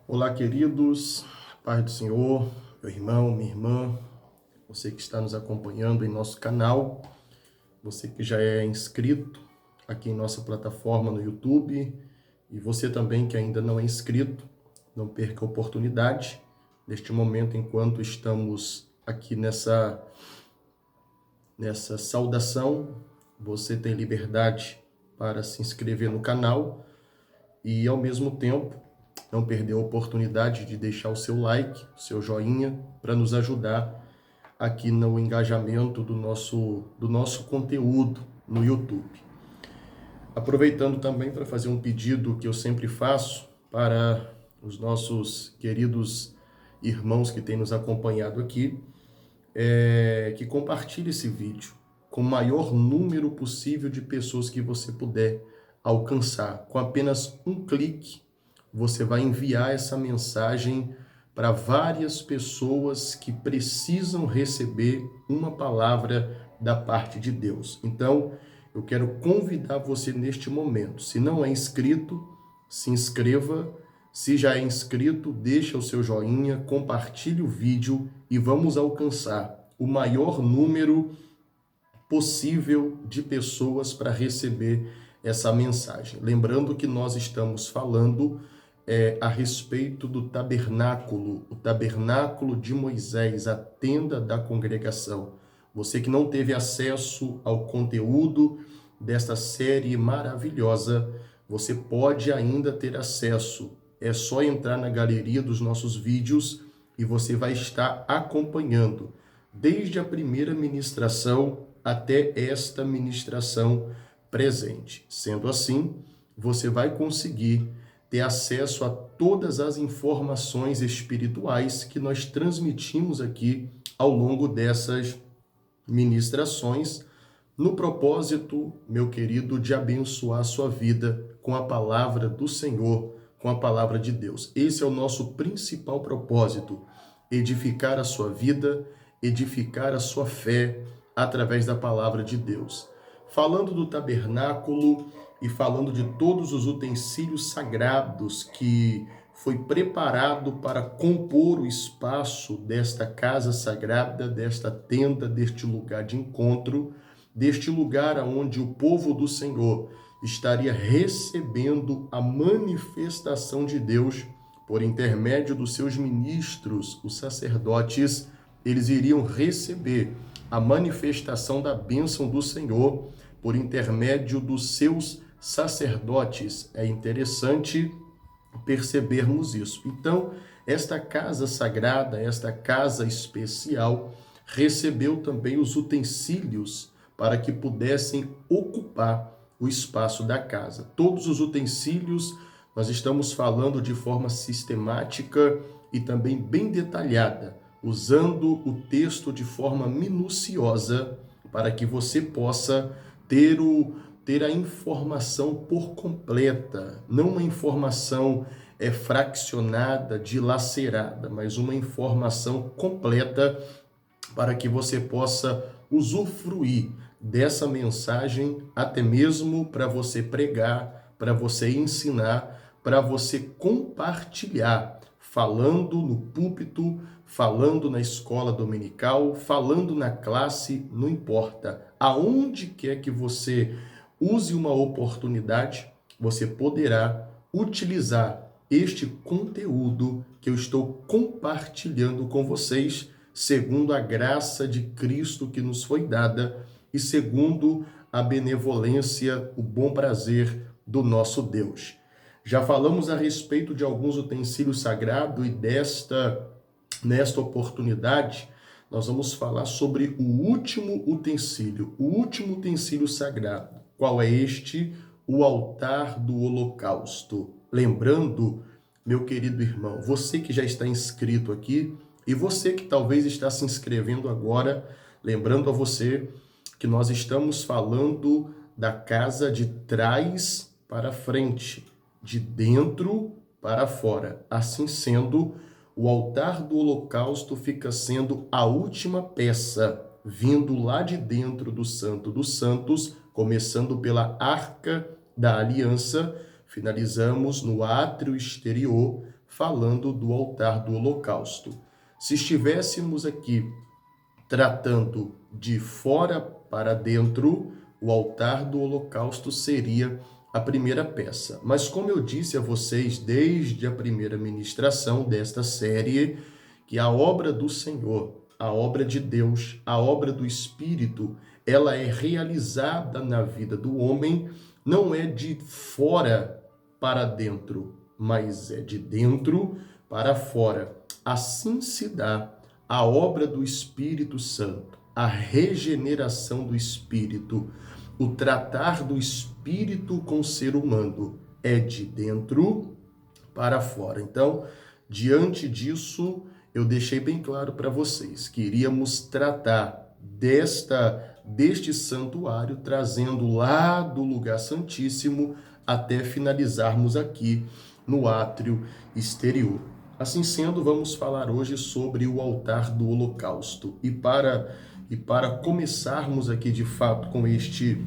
Olá, queridos, paz do Senhor, meu irmão, minha irmã, você que está nos acompanhando em nosso canal, você que já é inscrito aqui em nossa plataforma no YouTube e você também que ainda não é inscrito, não perca a oportunidade neste momento enquanto estamos aqui nessa saudação. Você tem liberdade para se inscrever no canal e ao mesmo tempo não perder a oportunidade de deixar o seu like, o seu joinha, para nos ajudar aqui no engajamento do nosso conteúdo no YouTube. Aproveitando também para fazer um pedido que eu sempre faço para os nossos queridos irmãos que têm nos acompanhado aqui, que compartilhe esse vídeo com o maior número possível de pessoas que você puder alcançar. Com apenas um clique, você vai enviar essa mensagem para várias pessoas que precisam receber uma palavra da parte de Deus. Então, eu quero convidar você neste momento. Se não é inscrito, se inscreva. Se já é inscrito, deixa o seu joinha, compartilhe o vídeo e vamos alcançar o maior número possível de pessoas para receber essa mensagem. Lembrando que nós estamos falando a respeito do tabernáculo, o tabernáculo de Moisés, a tenda da congregação. Você que não teve acesso ao conteúdo desta série maravilhosa, você pode ainda ter acesso. É só entrar na galeria dos nossos vídeos e você vai estar acompanhando desde a primeira ministração até esta ministração presente. Sendo assim, você vai conseguir ter acesso a todas as informações espirituais que nós transmitimos aqui ao longo dessas ministrações, no propósito, meu querido, de abençoar a sua vida com a palavra do Senhor, com a palavra de Deus. Esse é o nosso principal propósito: edificar a sua vida, edificar a sua fé através da palavra de Deus. Falando do tabernáculo e falando de todos os utensílios sagrados que foi preparado para compor o espaço desta casa sagrada, desta tenda, deste lugar de encontro, deste lugar onde o povo do Senhor estaria recebendo a manifestação de Deus por intermédio dos seus ministros, os sacerdotes. Eles iriam receber a manifestação da bênção do Senhor por intermédio dos seus sacerdotes. É interessante percebermos isso. Então, esta casa sagrada, esta casa especial, recebeu também os utensílios para que pudessem ocupar o espaço da casa. Todos os utensílios, nós estamos falando de forma sistemática e também bem detalhada, usando o texto de forma minuciosa para que você possa ter a informação por completa, não uma informação fraccionada, dilacerada, mas uma informação completa para que você possa usufruir dessa mensagem, até mesmo para você pregar, para você ensinar, para você compartilhar, falando no púlpito, falando na escola dominical, falando na classe, não importa. Aonde quer que você use uma oportunidade, você poderá utilizar este conteúdo que eu estou compartilhando com vocês, segundo a graça de Cristo que nos foi dada e segundo a benevolência, o bom prazer do nosso Deus. Já falamos a respeito de alguns utensílios sagrados e nesta oportunidade, nós vamos falar sobre o último utensílio sagrado. Qual é este? O altar do holocausto. Lembrando, meu querido irmão, você que já está inscrito aqui e você que talvez está se inscrevendo agora, lembrando a você que nós estamos falando da casa de trás para frente, de dentro para fora. Assim sendo, o altar do holocausto fica sendo a última peça, vindo lá de dentro do Santo dos Santos, começando pela Arca da Aliança, finalizamos no átrio exterior, falando do altar do holocausto. Se estivéssemos aqui tratando de fora para dentro, o altar do holocausto seria a primeira peça. Mas como eu disse a vocês desde a primeira ministração desta série, que a obra do Senhor, a obra de Deus, a obra do Espírito, ela é realizada na vida do homem, não é de fora para dentro, mas é de dentro para fora. Assim se dá a obra do Espírito Santo, a regeneração do Espírito, o tratar do Espírito com o ser humano é de dentro para fora. Então, diante disso, eu deixei bem claro para vocês que iríamos tratar deste santuário, trazendo lá do lugar santíssimo até finalizarmos aqui no átrio exterior. Assim sendo, vamos falar hoje sobre o altar do holocausto. E para começarmos aqui de fato com este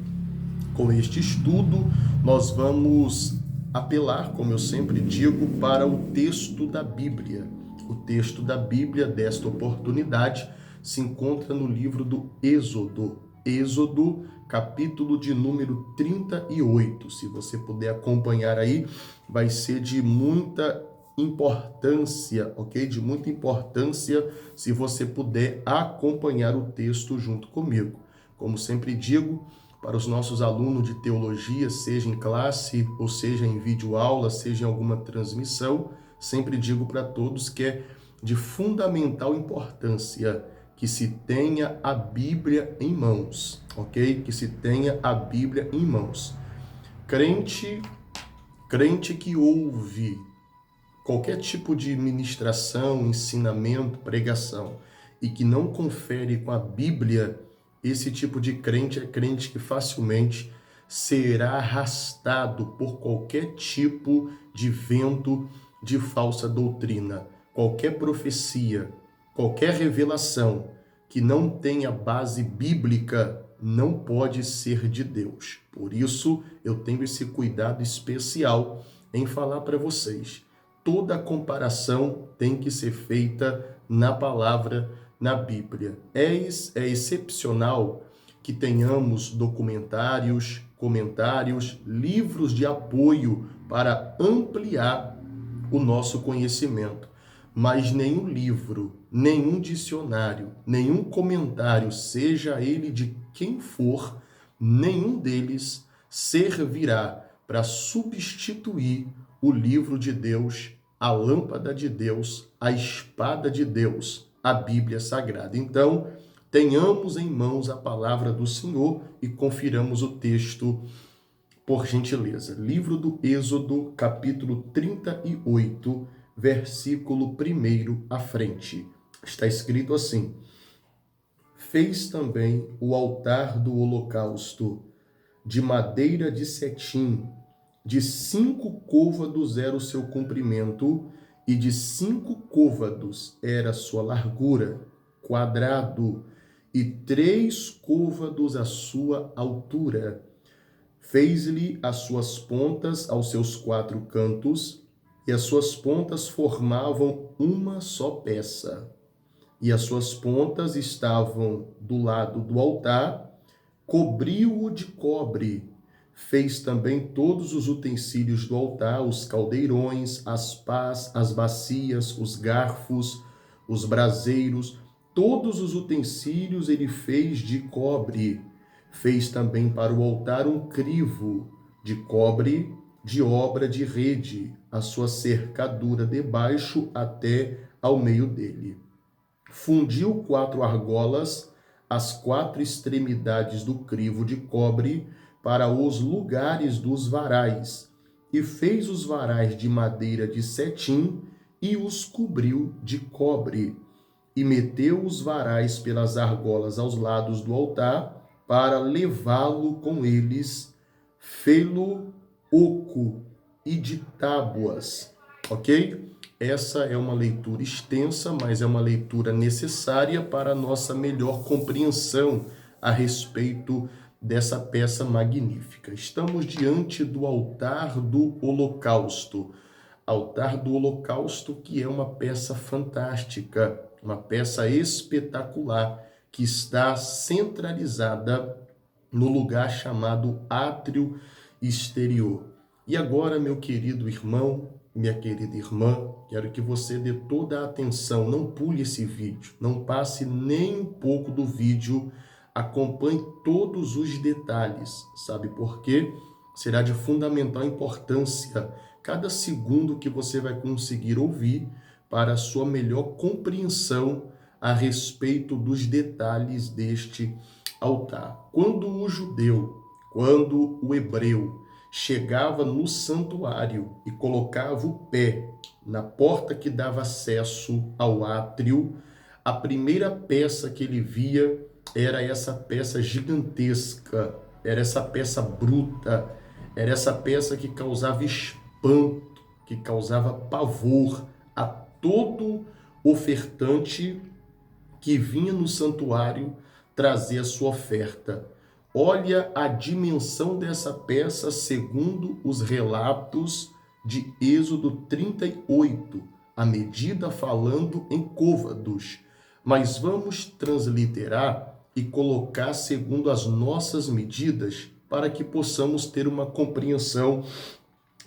estudo, nós vamos apelar, como eu sempre digo, para o texto da Bíblia. O texto da Bíblia desta oportunidade se encontra no livro do Êxodo. Êxodo, capítulo de número 38. Se você puder acompanhar aí, vai ser de muita importância, ok? De muita importância se você puder acompanhar o texto junto comigo. Como sempre digo, para os nossos alunos de teologia, seja em classe, ou seja em videoaula, seja em alguma transmissão, sempre digo para todos que é de fundamental importância que se tenha a Bíblia em mãos, ok? Que se tenha a Bíblia em mãos. Crente que ouve qualquer tipo de ministração, ensinamento, pregação, e que não confere com a Bíblia, esse tipo de crente é crente que facilmente será arrastado por qualquer tipo de vento de falsa doutrina. Qualquer profecia, qualquer revelação que não tenha base bíblica não pode ser de Deus. Por isso, eu tenho esse cuidado especial em falar para vocês. Toda comparação tem que ser feita na palavra, na Bíblia. É excepcional que tenhamos documentários, comentários, livros de apoio para ampliar o nosso conhecimento. Mas nenhum livro, nenhum dicionário, nenhum comentário, seja ele de quem for, nenhum deles servirá para substituir o livro de Deus, a lâmpada de Deus, a espada de Deus, a Bíblia Sagrada. Então, tenhamos em mãos a palavra do Senhor e confiramos o texto, por gentileza. Livro do Êxodo, capítulo 38, versículo 1 à frente. Está escrito assim: Fez também o altar do holocausto de madeira de cetim, de 5 côvados era o seu comprimento, e de 5 côvados era a sua largura, quadrado, e 3 côvados a sua altura. Fez-lhe as suas pontas aos seus 4 cantos, e as suas pontas formavam uma só peça. E as suas pontas estavam do lado do altar, cobriu-o de cobre. Fez também todos os utensílios do altar, os caldeirões, as pás, as bacias, os garfos, os braseiros, todos os utensílios ele fez de cobre. Fez também para o altar um crivo de cobre, de obra de rede, a sua cercadura debaixo até ao meio dele. Fundiu 4 argolas, as 4 extremidades do crivo de cobre, para os lugares dos varais, e fez os varais de madeira de cetim, e os cobriu de cobre, e meteu os varais pelas argolas aos lados do altar, para levá-lo com eles, fê-lo oco e de tábuas, ok? Essa é uma leitura extensa, mas é uma leitura necessária para a nossa melhor compreensão a respeito dessa peça magnífica. Estamos diante do altar do holocausto. altar do holocausto, que é uma peça fantástica, uma peça espetacular, que está centralizada no lugar chamado átrio exterior. E agora, meu querido irmão, minha querida irmã, quero que você dê toda a atenção, não pule esse vídeo, não passe nem um pouco do vídeo, acompanhe todos os detalhes, sabe por quê? Será de fundamental importância cada segundo que você vai conseguir ouvir para a sua melhor compreensão a respeito dos detalhes deste altar. Quando o hebreu chegava no santuário e colocava o pé na porta que dava acesso ao átrio, a primeira peça que ele via era essa peça gigantesca, era essa peça bruta, era essa peça que causava espanto, que causava pavor a todo ofertante que vinha no santuário trazer a sua oferta. Olha a dimensão dessa peça segundo os relatos de Êxodo 38, a medida falando em côvados. Mas vamos transliterar e colocar segundo as nossas medidas para que possamos ter uma compreensão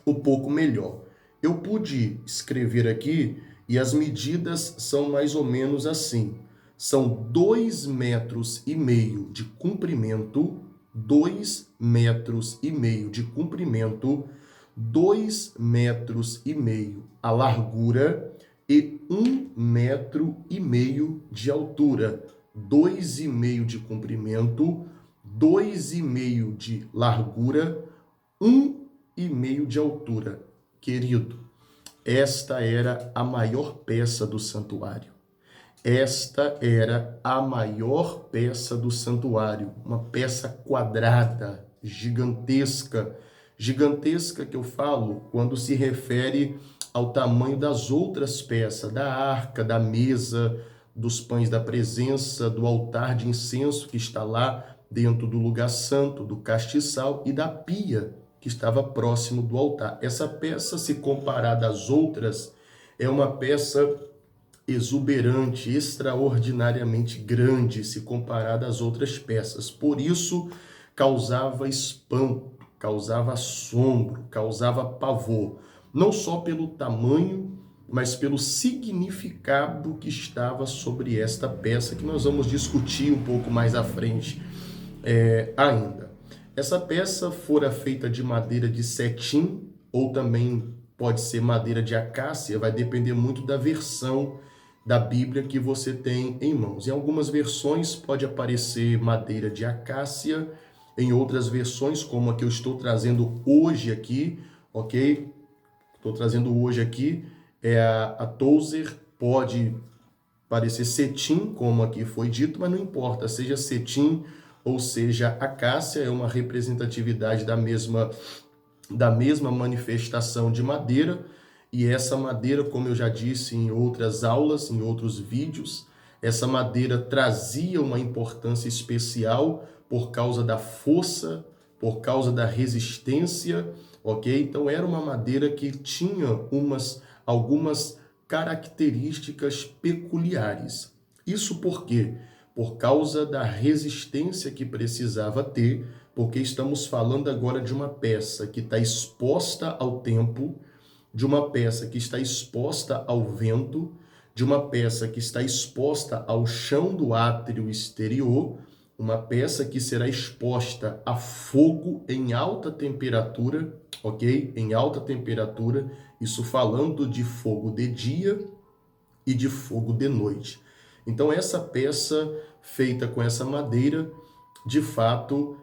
um pouco melhor. Eu pude escrever aqui e as medidas são mais ou menos assim. São 2,5 metros de comprimento, 2,5 metros de comprimento, 2,5 metros a largura e 1,5 metro de altura. 2,5 de comprimento, 2,5 de largura, 1,5 de altura. Querido, esta era a maior peça do santuário. Esta era a maior peça do santuário, uma peça quadrada, gigantesca. Gigantesca que eu falo quando se refere ao tamanho das outras peças, da arca, da mesa, dos pães da presença, do altar de incenso que está lá dentro do lugar santo, do castiçal e da pia que estava próximo do altar. Essa peça, se comparada às outras, é uma peça exuberante, extraordinariamente grande, se comparada às outras peças. Por isso, causava espanto, causava assombro, causava pavor. Não só pelo tamanho, mas pelo significado que estava sobre esta peça, que nós vamos discutir um pouco mais à frente ainda. Essa peça fora feita de madeira de cetim, ou também pode ser madeira de acácia, vai depender muito da versão da Bíblia que você tem em mãos. Em algumas versões pode aparecer madeira de acácia, em outras versões, como a que eu estou trazendo hoje aqui, ok? Estou trazendo hoje aqui, a Tozer, pode parecer cetim, como aqui foi dito, mas não importa, seja cetim ou seja acácia, é uma representatividade da mesma manifestação de madeira. E essa madeira, como eu já disse em outras aulas, em outros vídeos, essa madeira trazia uma importância especial por causa da força, por causa da resistência, ok? Então era uma madeira que tinha algumas características peculiares. Isso por quê? Por causa da resistência que precisava ter, porque estamos falando agora de uma peça que está exposta ao tempo, de uma peça que está exposta ao vento, de uma peça que está exposta ao chão do átrio exterior, uma peça que será exposta a fogo em alta temperatura, ok? Em alta temperatura, isso falando de fogo de dia e de fogo de noite. Então essa peça feita com essa madeira, de fato,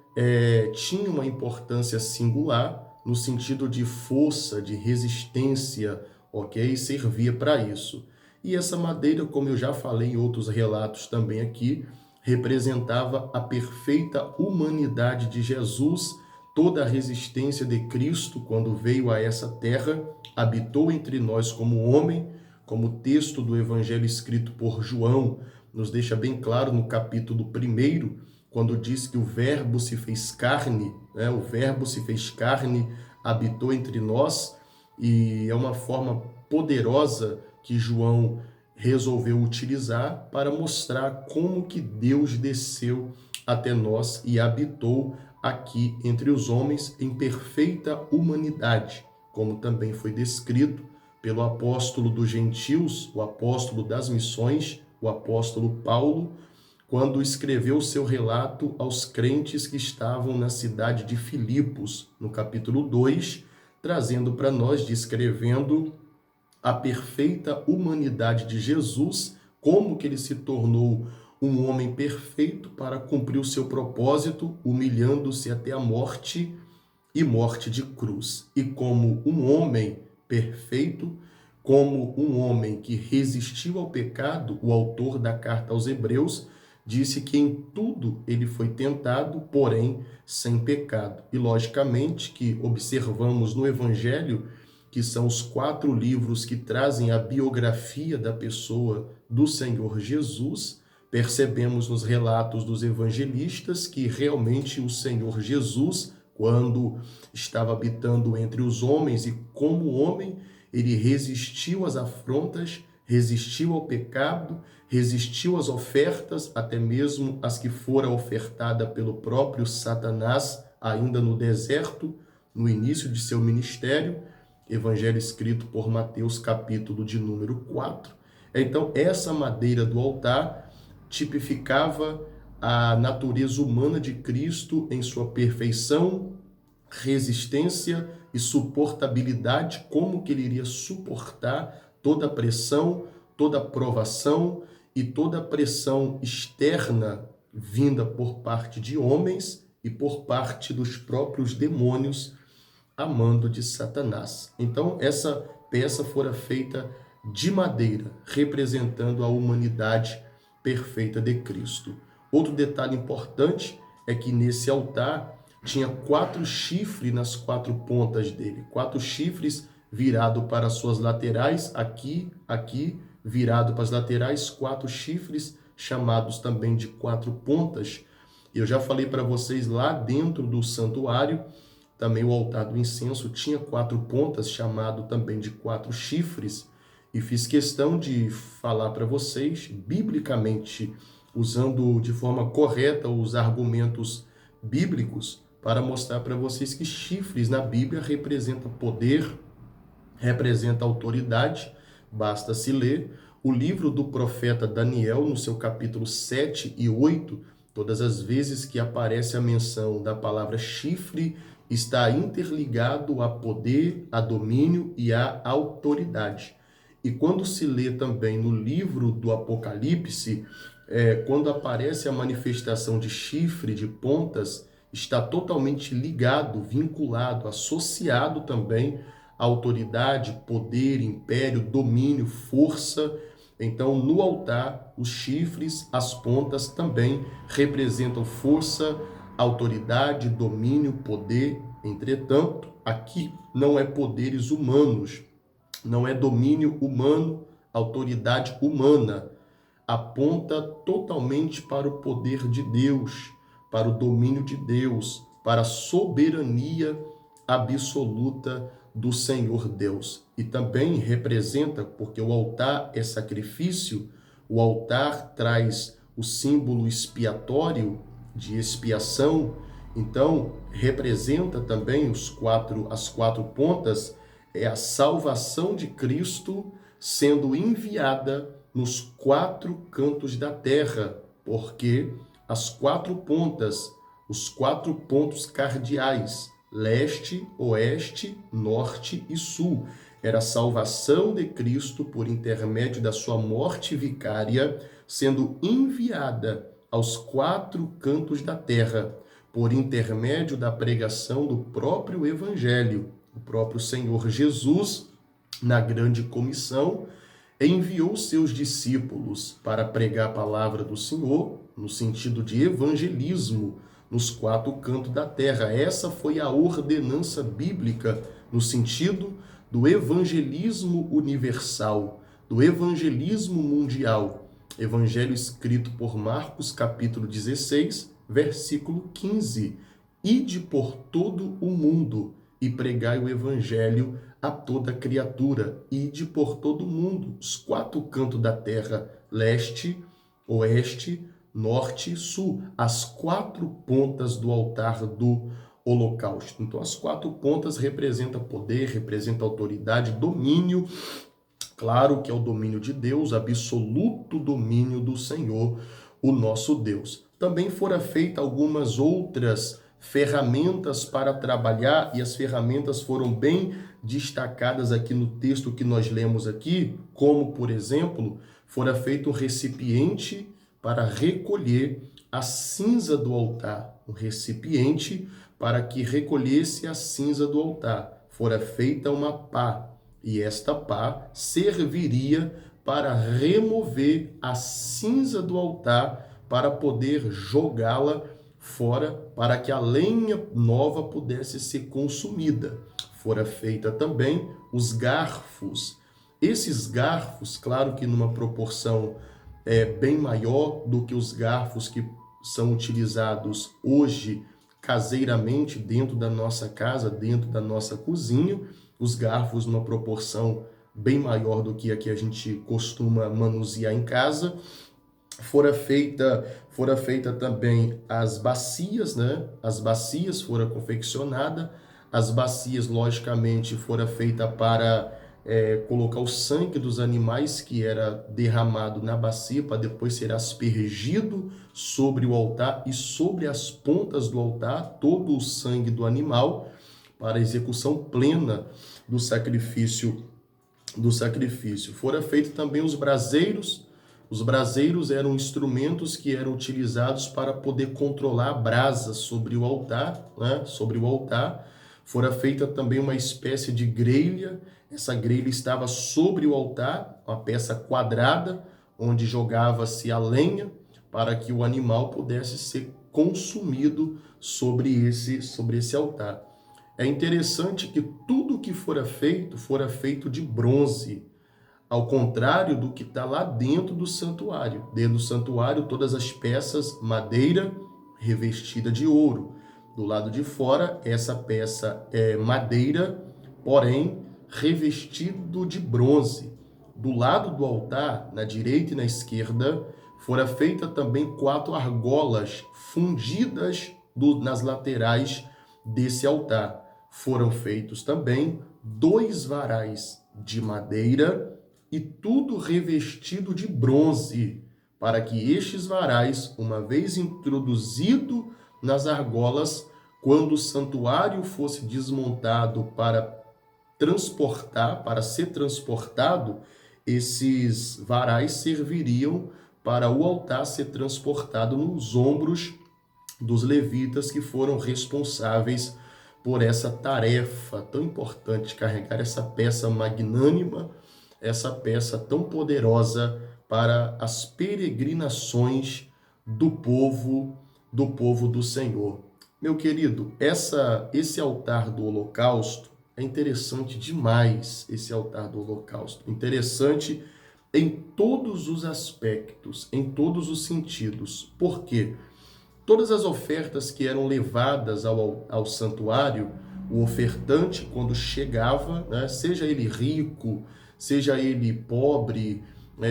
tinha uma importância singular, no sentido de força, de resistência, ok? Servia para isso. E essa madeira, como eu já falei em outros relatos também aqui, representava a perfeita humanidade de Jesus, toda a resistência de Cristo quando veio a essa terra, habitou entre nós como homem, como o texto do evangelho escrito por João nos deixa bem claro no capítulo 1, quando diz que o verbo se fez carne, o verbo se fez carne, habitou entre nós. e é uma forma poderosa que João resolveu utilizar para mostrar como que Deus desceu até nós e habitou aqui entre os homens em perfeita humanidade, como também foi descrito pelo apóstolo dos gentios, o apóstolo das missões, o apóstolo Paulo, quando escreveu seu relato aos crentes que estavam na cidade de Filipos, no capítulo 2, trazendo para nós, descrevendo a perfeita humanidade de Jesus, como que ele se tornou um homem perfeito para cumprir o seu propósito, humilhando-se até a morte e morte de cruz. E como um homem perfeito, como um homem que resistiu ao pecado, o autor da carta aos Hebreus disse que em tudo ele foi tentado, porém sem pecado. E logicamente que observamos no Evangelho, que são os 4 livros que trazem a biografia da pessoa do Senhor Jesus, percebemos nos relatos dos evangelistas que realmente o Senhor Jesus, quando estava habitando entre os homens e como homem, ele resistiu às afrontas, resistiu ao pecado, resistiu às ofertas, até mesmo as que foram ofertadas pelo próprio Satanás, ainda no deserto, no início de seu ministério, evangelho escrito por Mateus, capítulo de número 4. Então, essa madeira do altar tipificava a natureza humana de Cristo em sua perfeição, resistência e suportabilidade, como que ele iria suportar toda a pressão, toda a provação e toda a pressão externa vinda por parte de homens e por parte dos próprios demônios a mando de Satanás. Então, essa peça fora feita de madeira, representando a humanidade perfeita de Cristo. Outro detalhe importante é que nesse altar tinha 4 chifres nas 4 pontas dele, 4 chifres virados para as suas laterais, aqui, virado para as laterais, 4 chifres, chamados também de 4 pontas. Eu já falei para vocês lá dentro do santuário, também o altar do incenso tinha 4 pontas, chamado também de 4 chifres, e fiz questão de falar para vocês, biblicamente, usando de forma correta os argumentos bíblicos, para mostrar para vocês que chifres na Bíblia representa poder, representa autoridade. Basta se ler o livro do profeta Daniel, no seu capítulo 7 e 8, todas as vezes que aparece a menção da palavra chifre, está interligado a poder, a domínio e a autoridade. E quando se lê também no livro do Apocalipse, quando aparece a manifestação de chifre, de pontas, está totalmente ligado, vinculado, associado também à autoridade, poder, império, domínio, força. Então, no altar, os chifres, as pontas também representam força, autoridade, domínio, poder. Entretanto, aqui não é poderes humanos, não é domínio humano, autoridade humana. Aponta totalmente para o poder de Deus, para o domínio de Deus, para a soberania absoluta do Senhor Deus. E também representa, porque o altar é sacrifício, o altar traz o símbolo expiatório, de expiação, então representa também as 4 pontas, é a salvação de Cristo sendo enviada nos 4 cantos da terra, porque as 4 pontas, os 4 pontos cardeais, leste, oeste, norte e sul, era a salvação de Cristo por intermédio da sua morte vicária, sendo enviada aos 4 cantos da terra, por intermédio da pregação do próprio Evangelho. O próprio Senhor Jesus, na grande comissão, enviou seus discípulos para pregar a palavra do Senhor, no sentido de evangelismo, nos 4 cantos da terra. Essa foi a ordenança bíblica, no sentido do evangelismo universal, do evangelismo mundial. Evangelho escrito por Marcos, capítulo 16, versículo 15. Ide por todo o mundo e pregai o evangelho a toda criatura, ide por todo o mundo, os 4 cantos da terra, leste, oeste, norte e sul, as 4 pontas do altar do holocausto. Então, as 4 pontas representam poder, representam autoridade, domínio, claro que é o domínio de Deus, absoluto domínio do Senhor, o nosso Deus. Também foram feitas algumas outras ferramentas para trabalhar, e as ferramentas foram bem destacadas aqui no texto que nós lemos aqui, como, por exemplo, fora feito um recipiente para recolher a cinza do altar, um recipiente para que recolhesse a cinza do altar. Fora feita uma pá, e esta pá serviria para remover a cinza do altar, para poder jogá-la fora, para que a lenha nova pudesse ser consumida. Fora feita também os garfos. Esses garfos, claro que numa proporção bem maior do que os garfos que são utilizados hoje caseiramente dentro da nossa casa, dentro da nossa cozinha, os garfos numa proporção bem maior do que a que a gente costuma manusear em casa. Fora feita também as bacias, né? As bacias foram confeccionadas. As bacias, logicamente, foram feitas para colocar o sangue dos animais que era derramado na bacia para depois ser aspergido sobre o altar e sobre as pontas do altar, todo o sangue do animal, para a execução plena do sacrifício. Fora feito também os braseiros. Os braseiros eram instrumentos que eram utilizados para poder controlar a brasa sobre o altar, né? Sobre o altar. Fora feita também uma espécie de grelha. Essa grelha estava sobre o altar, uma peça quadrada, onde jogava-se a lenha para que o animal pudesse ser consumido sobre esse altar. É interessante que tudo que fora feito de bronze, ao contrário do que está lá dentro do santuário. Dentro do santuário, todas as peças, madeira revestida de ouro. Do lado de fora, essa peça é madeira, porém revestido de bronze. Do lado do altar, na direita e na esquerda, fora feita também 4 argolas fundidas nas laterais desse altar. Foram feitos também 2 varais de madeira e tudo revestido de bronze, para que estes varais, uma vez introduzido nas argolas, quando o santuário fosse desmontado para ser transportado, esses varais serviriam para o altar ser transportado nos ombros dos levitas, que foram responsáveis por essa tarefa tão importante, carregar essa peça magnânima, essa peça tão poderosa para as peregrinações do povo do Senhor. Meu querido, esse altar do holocausto é interessante demais, esse altar do holocausto. Interessante em todos os aspectos, em todos os sentidos. Por quê? Todas as ofertas que eram levadas ao santuário, o ofertante, quando chegava, né, seja ele rico, seja ele pobre,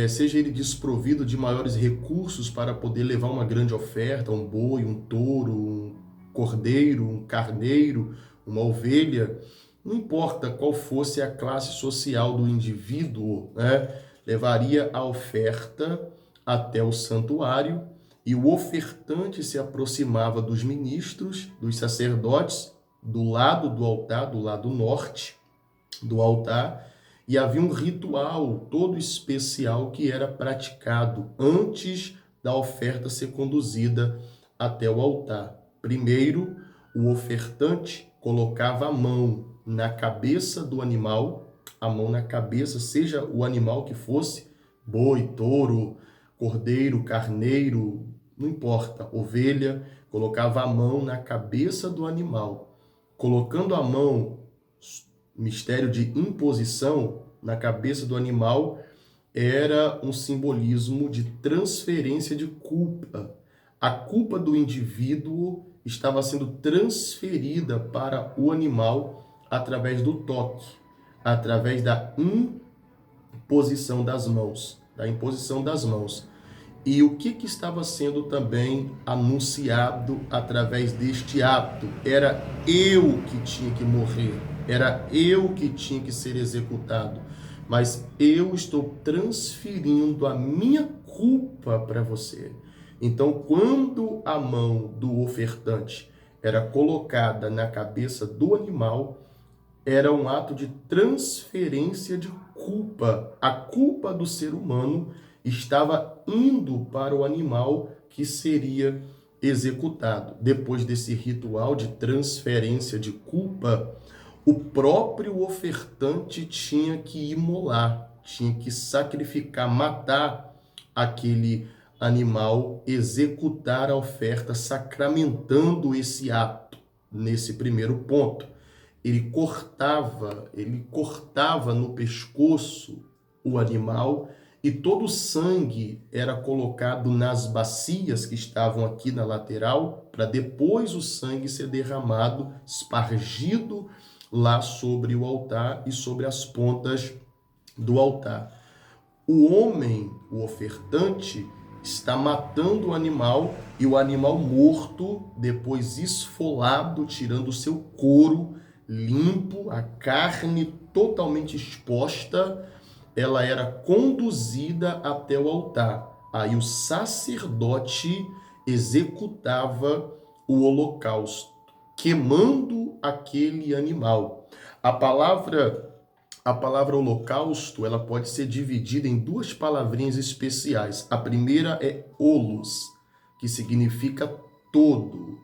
seja ele desprovido de maiores recursos para poder levar uma grande oferta, um boi, um touro, um cordeiro, um carneiro, uma ovelha, não importa qual fosse a classe social do indivíduo, né, levaria a oferta até o santuário, e o ofertante se aproximava dos ministros, dos sacerdotes, do lado do altar, do lado norte do altar, e havia um ritual todo especial que era praticado antes da oferta ser conduzida até o altar. Primeiro, o ofertante colocava a mão na cabeça do animal, a mão na cabeça, seja o animal que fosse, boi, touro, cordeiro, carneiro, não importa, ovelha, colocava a mão na cabeça do animal. Colocando a mão, mistério de imposição, na cabeça do animal, era um simbolismo de transferência de culpa. A culpa do indivíduo estava sendo transferida para o animal através do toque. através da imposição das mãos, E o que estava sendo também anunciado através deste ato? Era eu que tinha que morrer, era eu que tinha que ser executado, mas eu estou transferindo a minha culpa para você. Então, quando a mão do ofertante era colocada na cabeça do animal, era um ato de transferência de culpa. A culpa do ser humano estava indo para o animal que seria executado. Depois desse ritual de transferência de culpa, o próprio ofertante tinha que imolar, tinha que sacrificar, matar aquele animal, executar a oferta, sacramentando esse ato nesse primeiro ponto. Ele cortava no pescoço o animal e todo o sangue era colocado nas bacias que estavam aqui na lateral, para depois o sangue ser derramado, espargido lá sobre o altar e sobre as pontas do altar. O homem, o ofertante, está matando o animal e o animal morto, depois esfolado, tirando o seu couro limpo, a carne totalmente exposta, ela era conduzida até o altar. Aí o sacerdote executava o holocausto, queimando aquele animal. A palavra holocausto, ela pode ser dividida em duas palavrinhas especiais. A primeira é holos, que significa todo,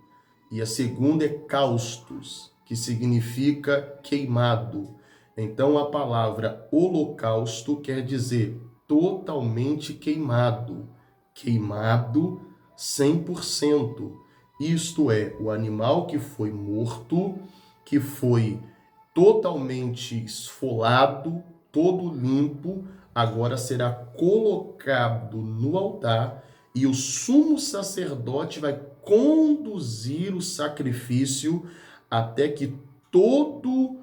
e a segunda é caustos, que significa queimado. Então a palavra holocausto quer dizer totalmente queimado, queimado 100%. Isto é, o animal que foi morto, que foi totalmente esfolado, todo limpo, agora será colocado no altar e o sumo sacerdote vai conduzir o sacrifício até que todo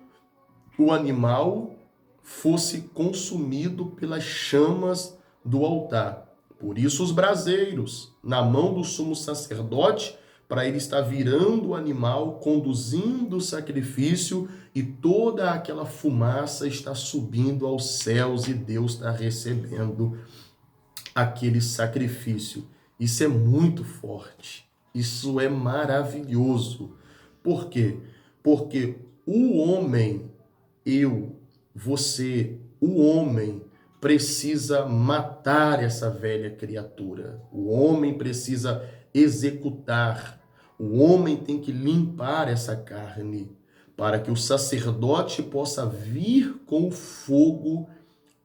o animal fosse consumido pelas chamas do altar. Por isso os braseiros na mão do sumo sacerdote, para ele estar virando o animal, conduzindo o sacrifício, e toda aquela fumaça está subindo aos céus e Deus está recebendo aquele sacrifício. Isso é muito forte. Isso é maravilhoso. Por quê? Porque o homem, o homem precisa matar essa velha criatura. O homem precisa executar. O homem tem que limpar essa carne para que o sacerdote possa vir com o fogo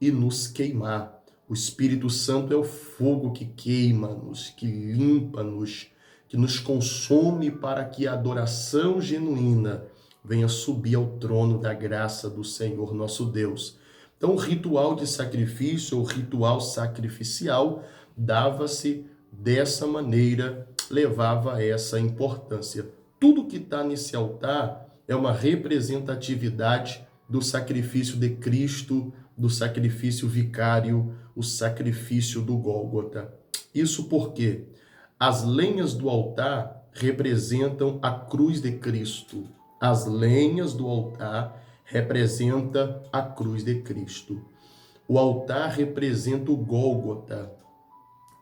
e nos queimar. O Espírito Santo é o fogo que queima-nos, que limpa-nos, que nos consome para que a adoração genuína venha subir ao trono da graça do Senhor nosso Deus. Então, o ritual de sacrifício, o ritual sacrificial, dava-se dessa maneira, levava essa importância. Tudo que está nesse altar é uma representatividade do sacrifício de Cristo, do sacrifício vicário, o sacrifício do Gólgota. Isso porque as lenhas do altar representam a cruz de Cristo. As lenhas do altar representam a cruz de Cristo. O altar representa o Gólgota.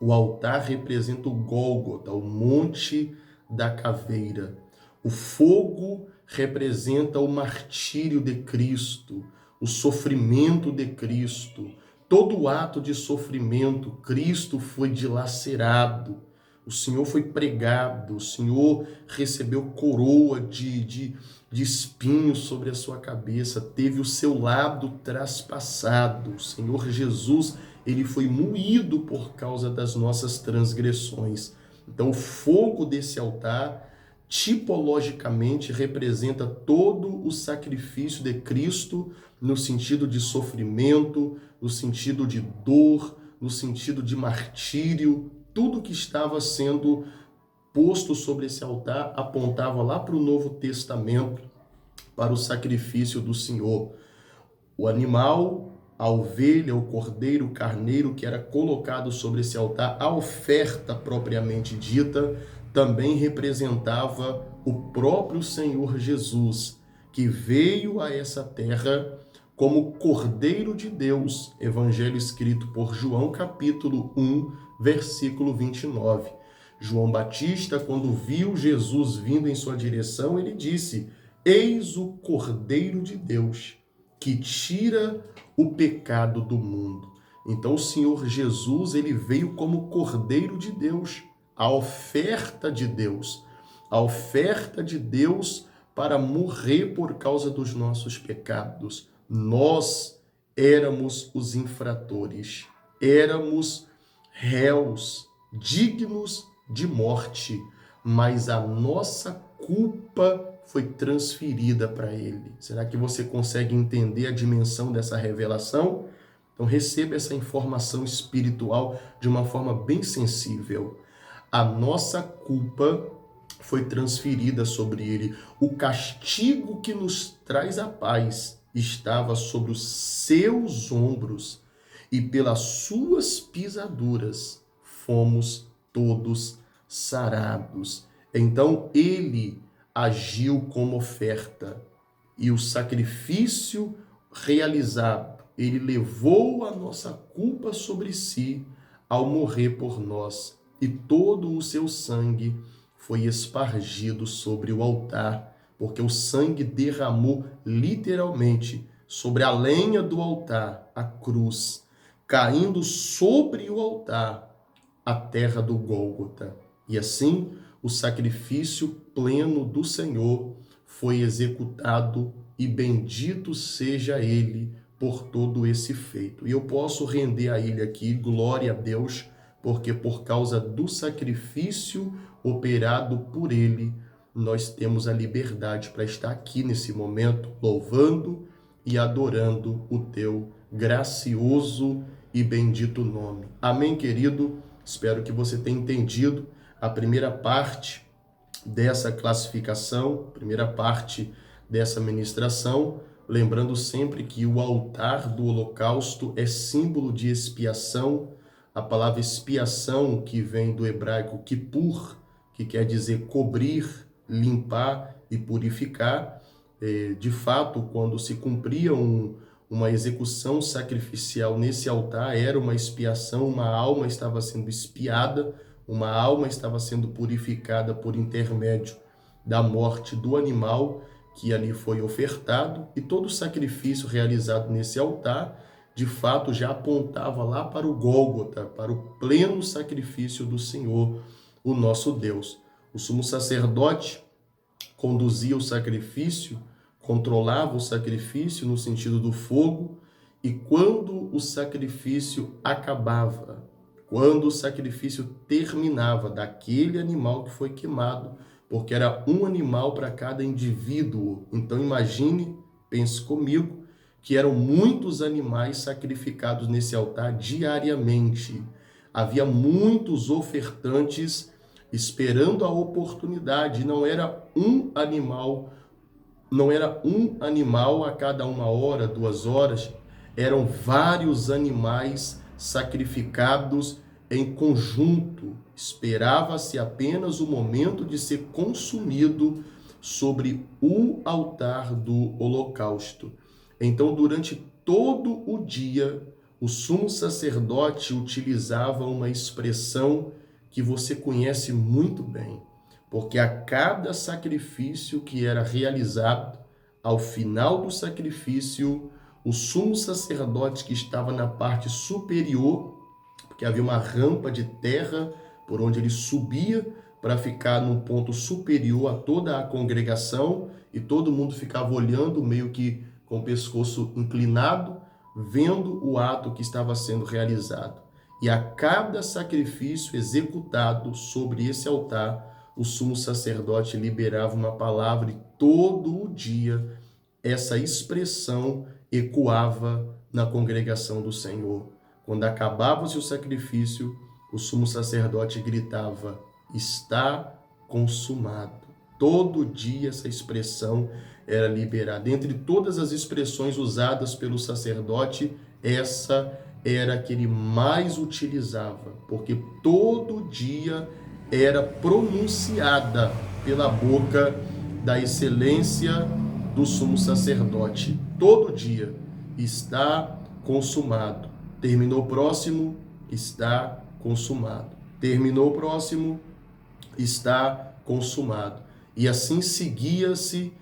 O altar representa o Gólgota, o monte da caveira. O fogo representa o martírio de Cristo, o sofrimento de Cristo. Todo ato de sofrimento, Cristo foi dilacerado, o Senhor foi pregado, o Senhor recebeu coroa de espinhos sobre a sua cabeça, teve o seu lado traspassado. O Senhor Jesus, ele foi moído por causa das nossas transgressões. Então, o fogo desse altar, tipologicamente, representa todo o sacrifício de Cristo, no sentido de sofrimento, no sentido de dor, no sentido de martírio. Tudo que estava sendo posto sobre esse altar apontava lá para o Novo Testamento, para o sacrifício do Senhor. O animal, a ovelha, o cordeiro, o carneiro que era colocado sobre esse altar, a oferta propriamente dita, também representava o próprio Senhor Jesus, que veio a essa terra como Cordeiro de Deus, evangelho escrito por João, capítulo 1, versículo 29. João Batista, quando viu Jesus vindo em sua direção, ele disse: Eis o Cordeiro de Deus, que tira o pecado do mundo. Então o Senhor Jesus, ele veio como Cordeiro de Deus, a oferta de Deus. A oferta de Deus para morrer por causa dos nossos pecados. Nós éramos os infratores, éramos réus, dignos de morte, mas a nossa culpa foi transferida para ele. Será que você consegue entender a dimensão dessa revelação? Então receba essa informação espiritual de uma forma bem sensível. A nossa culpa foi transferida sobre ele. O castigo que nos traz a paz estava sobre os seus ombros, e pelas suas pisaduras fomos todos sarados. Então ele agiu como oferta, e o sacrifício realizado, ele levou a nossa culpa sobre si ao morrer por nós, e todo o seu sangue foi espargido sobre o altar, porque o sangue derramou literalmente sobre a lenha do altar, a cruz, caindo sobre o altar a terra do Gólgota. E assim, o sacrifício pleno do Senhor foi executado, e bendito seja ele por todo esse feito. E eu posso render a ele aqui glória a Deus, porque por causa do sacrifício operado por ele, nós temos a liberdade para estar aqui nesse momento, louvando e adorando o teu gracioso e bendito nome. Amém, querido? Espero que você tenha entendido a primeira parte dessa classificação, primeira parte dessa ministração, lembrando sempre que o altar do holocausto é símbolo de expiação. A palavra expiação, que vem do hebraico kippur, que quer dizer cobrir, limpar e purificar. De fato, quando se cumpria uma execução sacrificial nesse altar, era uma expiação, uma alma estava sendo expiada, uma alma estava sendo purificada por intermédio da morte do animal que ali foi ofertado, e todo o sacrifício realizado nesse altar, de fato, já apontava lá para o Gólgota, para o pleno sacrifício do Senhor, o nosso Deus. O sumo sacerdote conduzia o sacrifício, controlava o sacrifício no sentido do fogo, e quando o sacrifício acabava, quando o sacrifício terminava daquele animal que foi queimado, porque era um animal para cada indivíduo. Então imagine, pense comigo, que eram muitos animais sacrificados nesse altar diariamente. Havia muitos ofertantes esperando a oportunidade. Não era um animal a cada 1 hora, 2 horas. Eram vários animais sacrificados em conjunto. Esperava-se apenas o momento de ser consumido sobre o altar do holocausto. Então, durante todo o dia, o sumo sacerdote utilizava uma expressão que você conhece muito bem, porque a cada sacrifício que era realizado, ao final do sacrifício, o sumo sacerdote que estava na parte superior, porque havia uma rampa de terra por onde ele subia para ficar num ponto superior a toda a congregação, e todo mundo ficava olhando meio que com o pescoço inclinado, vendo o ato que estava sendo realizado. E a cada sacrifício executado sobre esse altar, o sumo sacerdote liberava uma palavra, e todo o dia essa expressão ecoava na congregação do Senhor. Quando acabava-se o sacrifício, o sumo sacerdote gritava: está consumado. Todo dia essa expressão era liberada. Entre todas as expressões usadas pelo sacerdote, essa era a que ele mais utilizava, porque todo dia era pronunciada pela boca da excelência do sumo sacerdote. Todo dia: está consumado. Terminou o próximo, está consumado. Terminou o próximo, está consumado. E assim seguia-se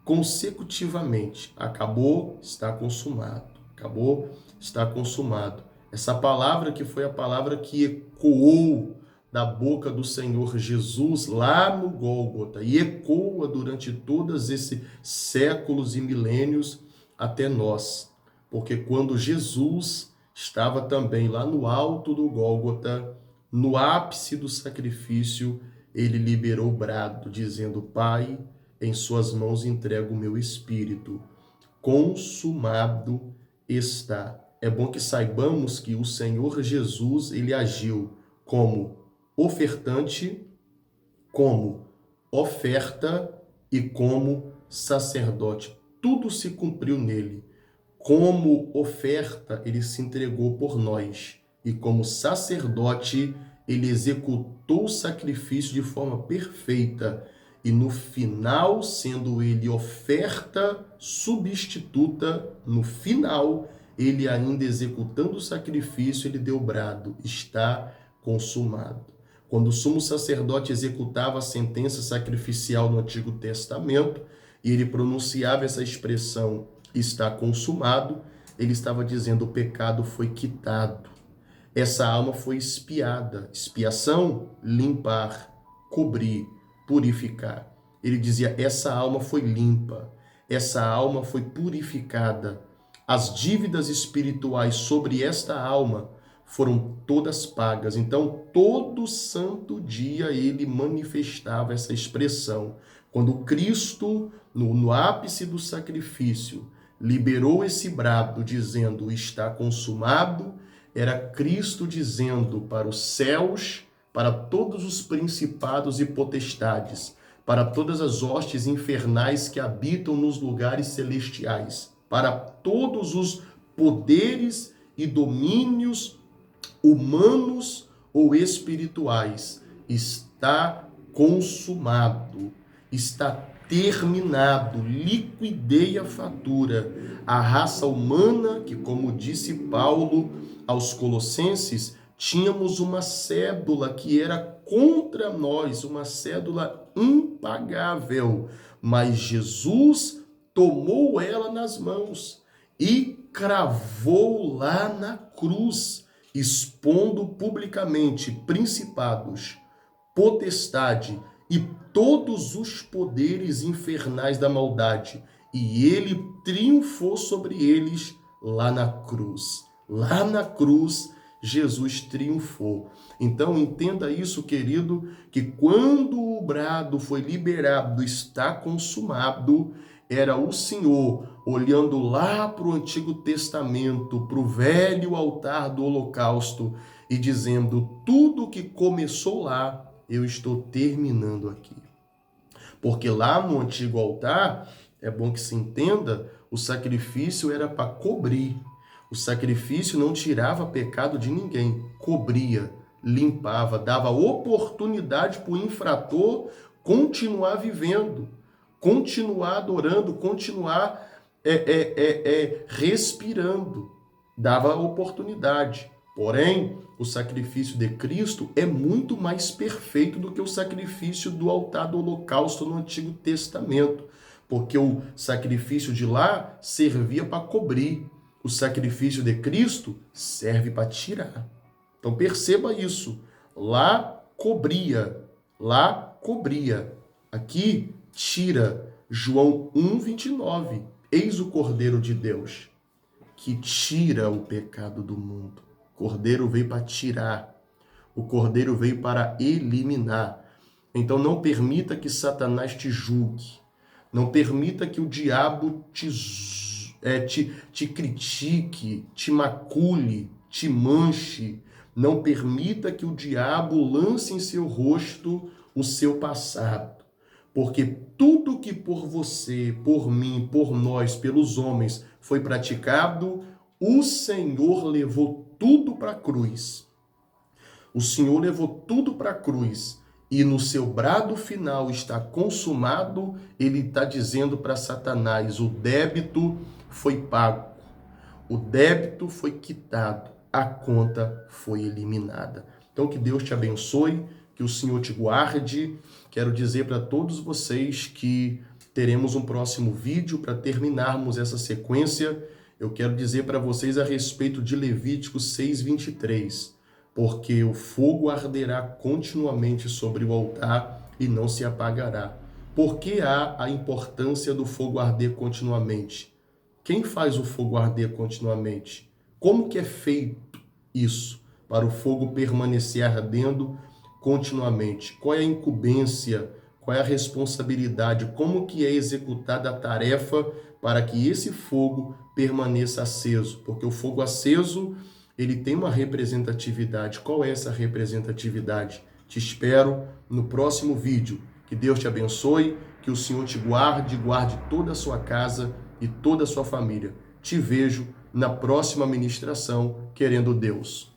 consecutivamente. Acabou, está consumado. Acabou, está consumado. Essa palavra que foi a palavra que ecoou da boca do Senhor Jesus lá no Gólgota e ecoa durante todos esses séculos e milênios até nós. Porque quando Jesus estava também lá no alto do Gólgota, no ápice do sacrifício, ele liberou o brado, dizendo: Pai, em suas mãos entrego o meu espírito. Consumado está. É bom que saibamos que o Senhor Jesus, ele agiu como ofertante, como oferta e como sacerdote. Tudo se cumpriu nele. Como oferta, ele se entregou por nós. E como sacerdote, ele executou o sacrifício de forma perfeita. E no final, sendo ele oferta substituta, no final, ele ainda executando o sacrifício, ele deu brado: está consumado. Quando o sumo sacerdote executava a sentença sacrificial no Antigo Testamento, e ele pronunciava essa expressão: está consumado, ele estava dizendo: o pecado foi quitado. Essa alma foi expiada. Expiação: limpar, cobrir, purificar. Ele dizia: essa alma foi limpa, essa alma foi purificada. As dívidas espirituais sobre esta alma foram todas pagas. Então, todo santo dia ele manifestava essa expressão. Quando Cristo, no ápice do sacrifício, liberou esse brado dizendo: está consumado, era Cristo dizendo para os céus, para todos os principados e potestades, para todas as hostes infernais que habitam nos lugares celestiais, para todos os poderes e domínios humanos ou espirituais: está consumado, está terminado, liquidei a fatura. A raça humana, que, como disse Paulo aos Colossenses, tínhamos uma cédula que era contra nós, uma cédula impagável, mas Jesus tomou ela nas mãos e cravou lá na cruz, expondo publicamente principados, potestade e todos os poderes infernais da maldade, e ele triunfou sobre eles lá na cruz. Lá na cruz, Jesus triunfou. Então, entenda isso, querido, que quando o brado foi liberado, está consumado, era o Senhor olhando lá para o Antigo Testamento, para o velho altar do holocausto, e dizendo: tudo que começou lá, eu estou terminando aqui. Porque lá no antigo altar, é bom que se entenda, o sacrifício era para cobrir. O sacrifício não tirava pecado de ninguém, cobria, limpava, dava oportunidade para o infrator continuar vivendo, continuar adorando, continuar respirando. Dava oportunidade. Porém, o sacrifício de Cristo é muito mais perfeito do que o sacrifício do altar do holocausto no Antigo Testamento, porque o sacrifício de lá servia para cobrir, o sacrifício de Cristo serve para tirar. Então perceba isso, lá cobria, aqui tira. João 1,29, eis o Cordeiro de Deus, que tira o pecado do mundo. O Cordeiro veio para tirar. O Cordeiro veio para eliminar. Então não permita que Satanás te julgue. Não permita que o diabo te critique, te macule, te manche. Não permita que o diabo lance em seu rosto o seu passado. Porque tudo que por você, por mim, por nós, pelos homens foi praticado, o Senhor levou tudo para a cruz. O Senhor levou tudo para a cruz. E no seu brado final está consumado, ele está dizendo para Satanás, o débito foi pago, o débito foi quitado, a conta foi eliminada. Então que Deus te abençoe, que o Senhor te guarde. Quero dizer para todos vocês que teremos um próximo vídeo para terminarmos essa sequência. Eu quero dizer para vocês a respeito de Levítico 6:23. Porque o fogo arderá continuamente sobre o altar e não se apagará. Por que há a importância do fogo arder continuamente? Quem faz o fogo arder continuamente? Como que é feito isso para o fogo permanecer ardendo continuamente? Qual é a incumbência? Qual é a responsabilidade? Como que é executada a tarefa para que esse fogo permaneça aceso? Porque o fogo aceso ele tem uma representatividade. Qual é essa representatividade? Te espero no próximo vídeo. Que Deus te abençoe, que o Senhor te guarde, guarde toda a sua casa e toda a sua família. Te vejo na próxima ministração, querendo Deus.